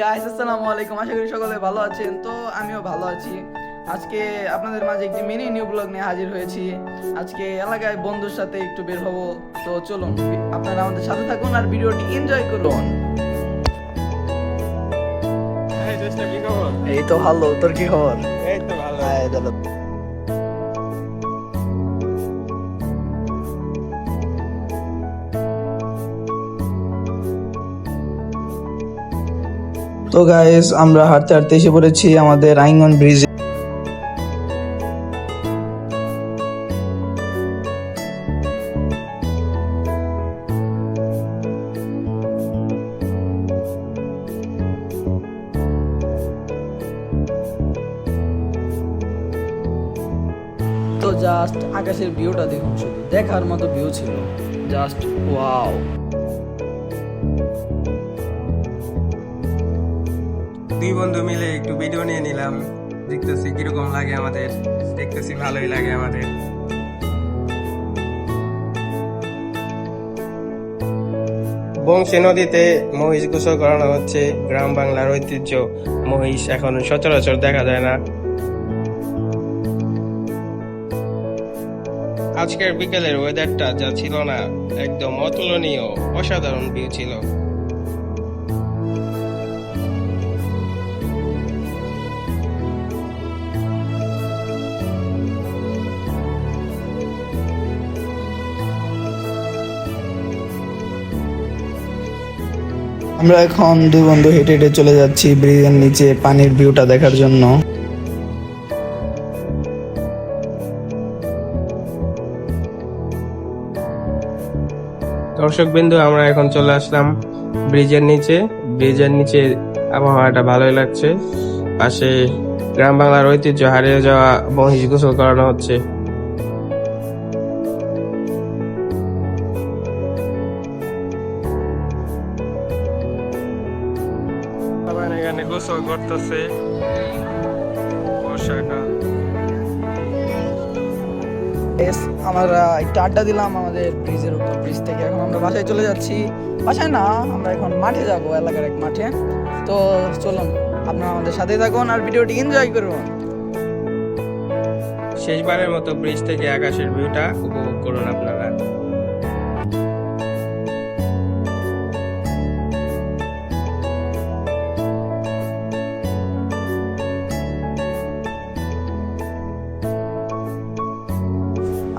Guys আসসালামু আলাইকুম, আশা করি সকলে ভালো আছেন। তো আমিও ভালো আছি। আজকে আপনাদের মাঝে একটি মিনি নিউ ব্লগ নিয়ে হাজির হয়েছি। আজকে এলাকায় বন্ধুর সাথে একটু বের হব। তো চলুন আপনারা আমাদের সাথে থাকুন আর ভিডিওটি এনজয় করুন। এই তো ভালো, তোর কি খবর? এই তো ভালো। তো গাইস আমরা হাঁটতে হাঁটতে এসে পড়েছি আমাদের আইঙ্গন ব্রিজে। তো জাস্ট আকাশের ভিউটা দেখুন, শুধু দেখার মতো ভিউ ছিল। Just wow. দুই বন্ধু মিলে একটু ভিডিও নিয়ে নিলাম, দেখতেছি কিরকম লাগে আমাদের। দেখতেছি ভালোই লাগে আমাদের। বংশী নদীতে মহিষ গোসল করানো হচ্ছে। গ্রাম বাংলার ঐতিহ্য, মহিষ এখন সচরাচর দেখা যায় না। আজকের বিকেলের ওয়েদারটা যা ছিল না, একদম অতুলনীয়, অসাধারণ ভিউ ছিল। আমরা এখন দুই বন্ধু হেঁটে হেঁটে চলে যাচ্ছি ব্রিজের নিচে পানির ভিউটা দেখার জন্য। দর্শক বিন্দু, আমরা এখন চলে আসলাম ব্রিজের নিচে। ব্রিজের নিচে আবহাওয়াটা ভালোই লাগছে। পাশে গ্রাম বাংলার ঐতিহ্য হারিয়ে যাওয়া মহিষ গোসল করানো হচ্ছে। আবার এখানে গোসল করতেছে বর্ষাকাল। আমরা একটু আড্ডা দিলাম আমাদের ব্রিজের উপর, ব্রিজ থেকে এখন আমরা বাসায় চলে যাচ্ছি। বাসায় না, আমরা এখন মাঠে যাব, এলাকার এক মাঠে। তো চলুন আপনারা আমাদের সাথে থাকুন আর ভিডিওটি এনজয় করুন। শেষবারের মতো ব্রিজ থেকে আকাশের ভিউটা উপভোগ করুন আপনারা।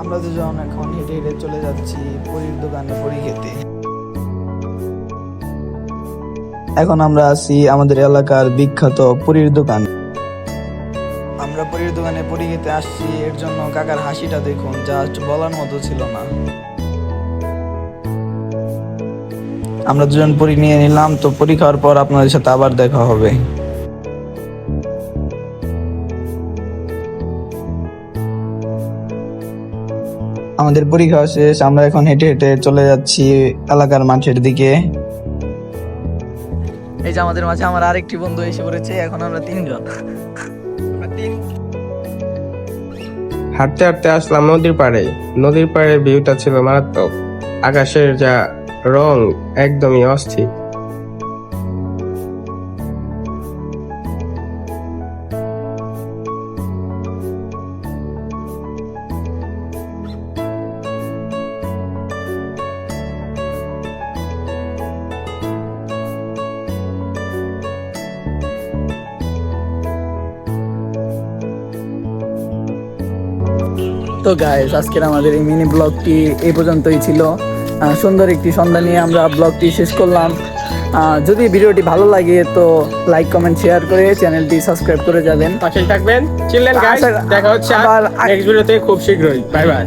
আমরা দুজন এখন হেঁটে হেঁটে চলে যাচ্ছি পুরীর দোকানে পুরি খেতে। এখন আমরা আছি আমাদের এলাকার বিখ্যাত পুরীর দোকান। আমরা পুরীর দোকানে পুরি খেতে আসছি, এর জন্য কাকার হাসিটা দেখুন, জাস্ট বলার মতো ছিল না। আমরা দুজন পুরি নিয়ে নিলাম। তো পুরি খাওয়ার পর আপনাদের সাথে আবার দেখা হবে। আমাদের পুরি খাওয়া শেষ, আমরা এখন হেঁটে হেঁটে চলে যাচ্ছি এলাকার মাঠের দিকে। এই যে আমাদের মাঝে আমার আরেকটি বন্ধু এসে পড়েছে, এখন আমরা তিনজন। হাঁটতে হাঁটতে আসলাম নদীর পাড়ে। নদীর পাড়ে ভিউটা ছিল মারাত্মক। আকাশের যা রং, একদমই অস্থির। তো গাইস আজকের আমাদের এই মিনি ব্লগটি এই পর্যন্তই ছিল। সুন্দর একটি সন্ধ্যা নিয়ে আমরা ব্লগটি শেষ করলাম। যদি ভিডিওটি ভালো লাগে তো লাইক কমেন্ট শেয়ার করে চ্যানেলটি সাবস্ক্রাইব করে যাবেন। পাশে থাকবেন। চিলড্রেন গাইস, দেখা হচ্ছে আবার নেক্সট ভিডিওতে খুব শীঘ্রই। Bye bye.